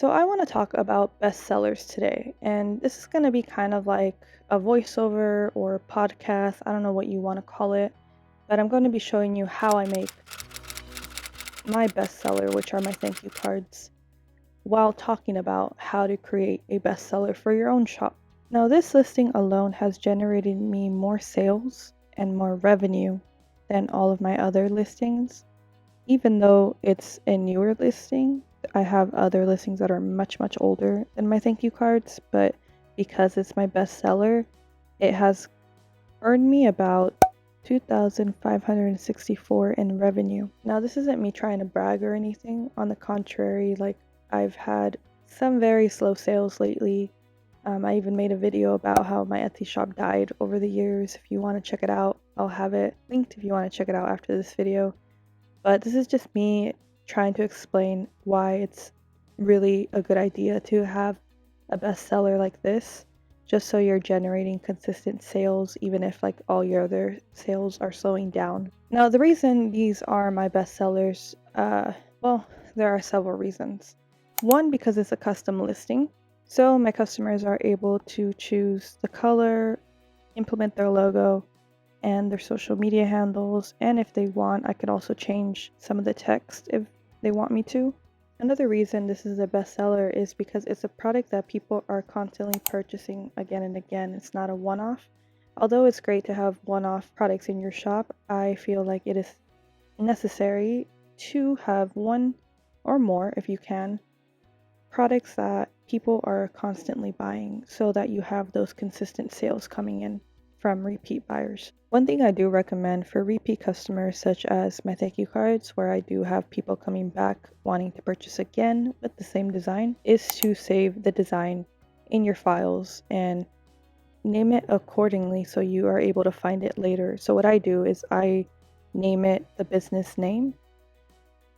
So I want to talk about bestsellers today, and this is going to be kind of like a voiceover or a podcast. I don't know what you want to call it, but I'm going to be showing you how I make my bestseller, which are my thank you cards, while talking about how to create a bestseller for your own shop. Now, this listing alone has generated me more sales and more revenue than all of my other listings. Even though it's a newer listing, I have other listings that are much, much older than my thank you cards, but because it's my bestseller, it has earned me about 2,564 in revenue. Now, this isn't me trying to brag or anything. On the contrary, like I've had some very slow sales lately. I even made a video about how my Etsy shop died over the years. If you want to check it out, I'll have it linked if you want to check it out after this video. But this is just me trying to explain why it's really a good idea to have a bestseller like this, just so you're generating consistent sales, even if like all your other sales are slowing down. Now, the reason these are my bestsellers, well, there are several reasons. One, because it's a custom listing, so my customers are able to choose the color, implement their logo, and their social media handles, and if they want, I could also change some of the text if they want me to. Another reason this is a bestseller is because it's a product that people are constantly purchasing again and again. It's not a one-off. Although it's great to have one-off products in your shop, I feel like it is necessary to have one or more, if you can, products that people are constantly buying so that you have those consistent sales coming in from repeat buyers. One thing I do recommend for repeat customers, such as my thank you cards, where I do have people coming back wanting to purchase again with the same design, is to save the design in your files and name it accordingly so you are able to find it later. So what I do is I name it the business name.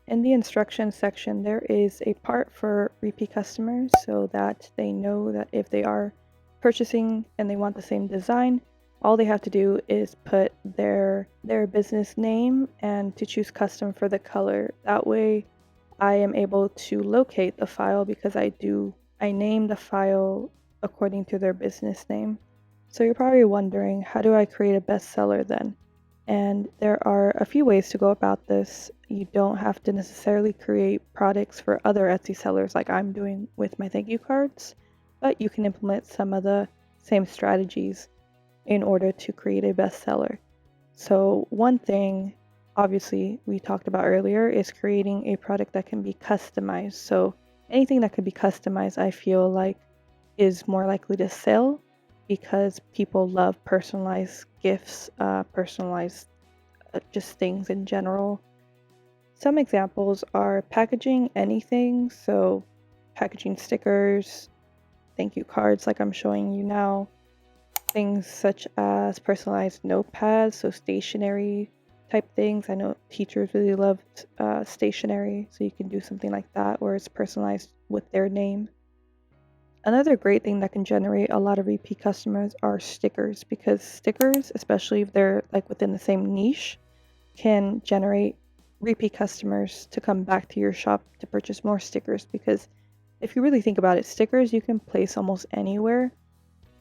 In the instructions section, there is a part for repeat customers so that they know that if they are purchasing and they want the same design, all they have to do is put their business name and to choose custom for the color. That way I am able to locate the file because I name the file according to their business name. So you're probably wondering, how do I create a bestseller then? And there are a few ways to go about this. You don't have to necessarily create products for other Etsy sellers like I'm doing with my thank you cards, but you can implement some of the same strategies in order to create a bestseller. So one thing, obviously, we talked about earlier is creating a product that can be customized. So anything that can be customized, I feel like, is more likely to sell because people love personalized gifts, personalized just things in general. Some examples are packaging anything, so packaging stickers, thank you cards like I'm showing you now, things such as personalized notepads, so stationery type things. I know teachers really love stationery, so you can do something like that where it's personalized with their name. Another great thing that can generate a lot of repeat customers are stickers, because stickers, especially if they're like within the same niche, can generate repeat customers to come back to your shop to purchase more stickers. Because if you really think about it, stickers you can place almost anywhere.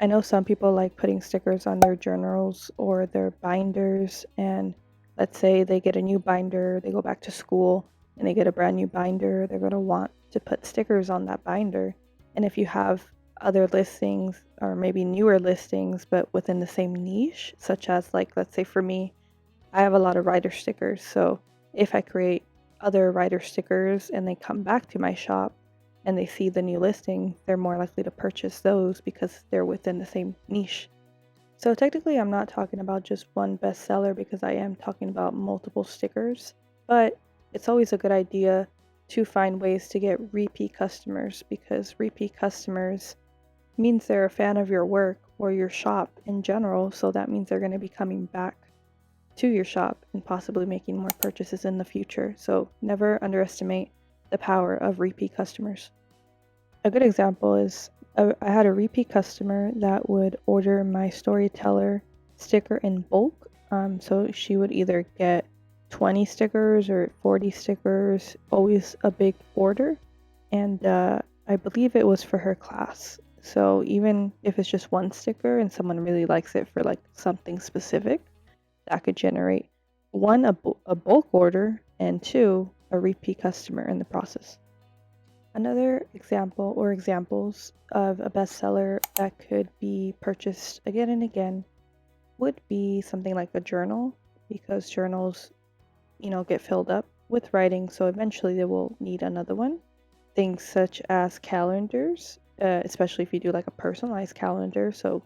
I know some people like putting stickers on their journals or their binders, and let's say they get a new binder, they go back to school and they get a brand new binder, they're going to want to put stickers on that binder. And if you have other listings or maybe newer listings but within the same niche, such as like let's say for me, I have a lot of writer stickers. So if I create other writer stickers and they come back to my shop and they see the new listing, they're more likely to purchase those because they're within the same niche. So technically, I'm not talking about just one bestseller because I am talking about multiple stickers, but it's always a good idea to find ways to get repeat customers, because repeat customers means they're a fan of your work or your shop in general, so that means they're going to be coming back to your shop and possibly making more purchases in the future. So never underestimate the power of repeat customers. A good example is I had a repeat customer that would order my Storyteller sticker in bulk. So she would either get 20 stickers or 40 stickers, always a big order. And I believe it was for her class. So even if it's just one sticker and someone really likes it for like something specific, that could generate one, a bulk order, and two, a repeat customer in the process. Another example or examples of a bestseller that could be purchased again and again would be something like a journal, because journals, get filled up with writing, so eventually they will need another one. Things such as calendars, especially if you do like a personalized calendar. So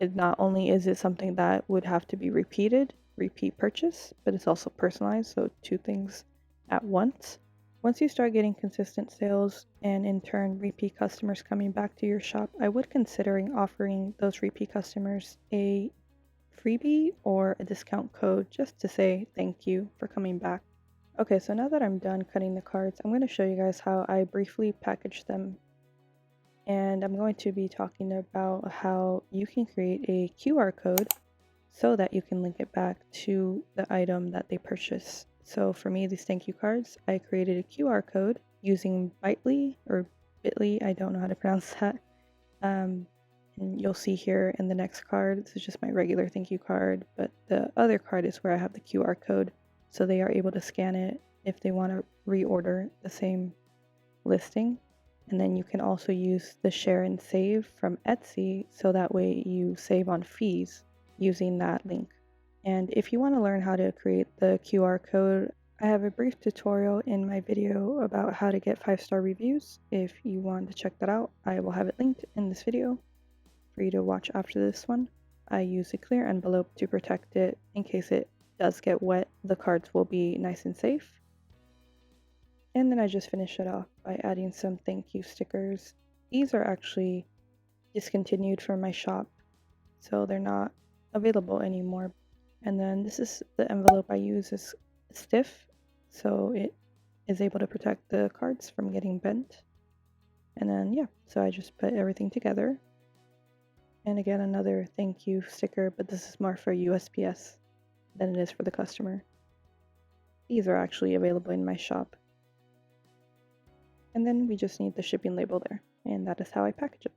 it not only is it something that would have to be repeat purchase, but it's also personalized. So two things at once. Once you start getting consistent sales and in turn repeat customers coming back to your shop, I would considering offering those repeat customers a freebie or a discount code just to say thank you for coming back. Okay, so now that I'm done cutting the cards, I'm going to show you guys how I briefly package them. And I'm going to be talking about how you can create a QR code so that you can link it back to the item that they purchase. So for me, these thank you cards, I created a QR code using Bitly or Bitly, I don't know how to pronounce that. And you'll see here in the next card, this is just my regular thank you card, but the other card is where I have the QR code, so they are able to scan it if they want to reorder the same listing. And then you can also use the share and save from Etsy, so that way you save on fees using that link. And if you want to learn how to create the QR code, I have a brief tutorial in my video about how to get 5-star reviews. If you want to check that out, I will have it linked in this video for you to watch after this one. I use a clear envelope to protect it in case it does get wet. The cards will be nice and safe. And then I just finish it off by adding some thank you stickers. These are actually discontinued from my shop, so they're not available anymore. And then this is the envelope I use is stiff, so it is able to protect the cards from getting bent. And then yeah, so I just put everything together. And again, another thank you sticker, but this is more for USPS than it is for the customer. These are actually available in my shop. And then we just need the shipping label there, and that is how I package it.